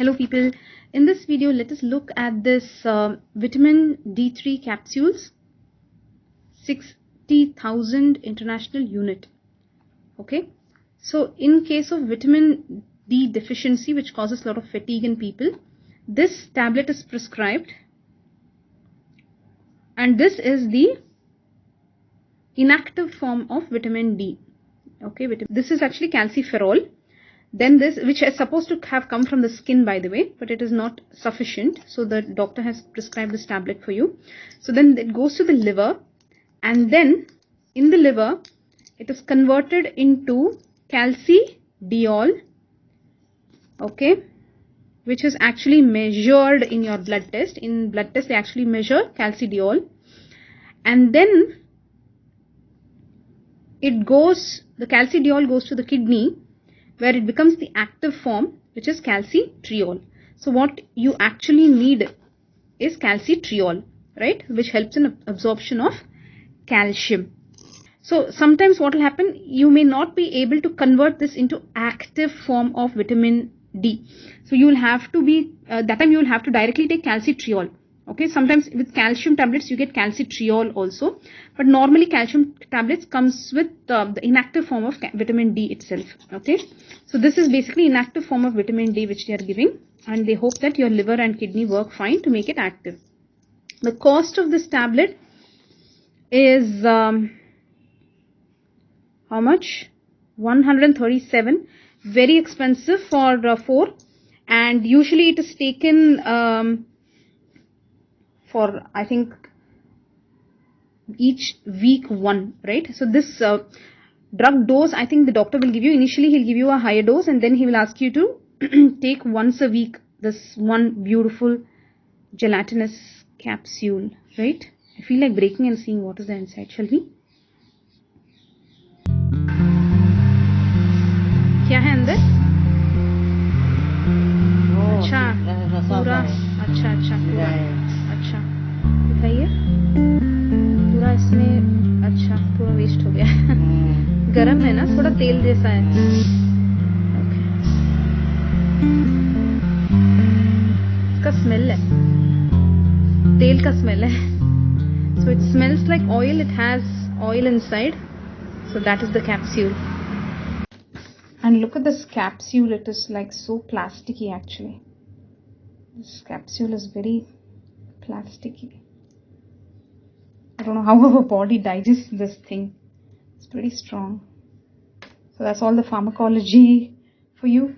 Hello people, in this video let us look at this vitamin D3 capsules, 60,000 international unit. Okay, so in case of vitamin D deficiency, which causes a lot of fatigue in people, this tablet is prescribed, and this is the inactive form of vitamin D. Okay, this is actually calciferol. Then this, which is supposed to have come from the skin, by the way, but it is not sufficient, so the doctor has prescribed this tablet for you. So then it goes to the liver, and then in the liver it is converted into calcidiol, okay, which is actually measured in your blood test. In blood test they actually measure calcidiol, and then the calcidiol goes to the kidney, where it becomes the active form, which is calcitriol. So what you actually need is calcitriol, right, which helps in absorption of calcium. So sometimes what will happen, you may not be able to convert this into active form of vitamin D. So you will have to be, that time you will have to directly take calcitriol. Okay, sometimes with calcium tablets you get calcitriol also, but normally calcium tablets comes with the inactive form of vitamin D itself. Okay, so this is basically inactive form of vitamin D which they are giving, and they hope that your liver and kidney work fine to make it active. The cost of this tablet is how much? 137. Very expensive for 4, and usually it is taken for, I think, each week 1, right? So this drug dose, I think the doctor will give you, initially he'll give you a higher dose, and then he will ask you to take once a week this one beautiful gelatinous capsule, right? I feel like breaking and seeing what is the inside. Shall we? क्या है अंदर? अच्छा पूरा, अच्छा पूरा, अच्छा दिखाइए पूरा इसमें, अच्छा पूरा वेस्ट हो गया। गरम है ना, थोड़ा तेल जैसा है। ओके, इसका स्मेल है, तेल का स्मेल है। So it smells like oil, it has oil inside. So that is the capsule. And look at this capsule, it is like so plasticky actually. This capsule is very plasticky. I don't know how our body digests this thing. It's pretty strong. So that's all the pharmacology for you.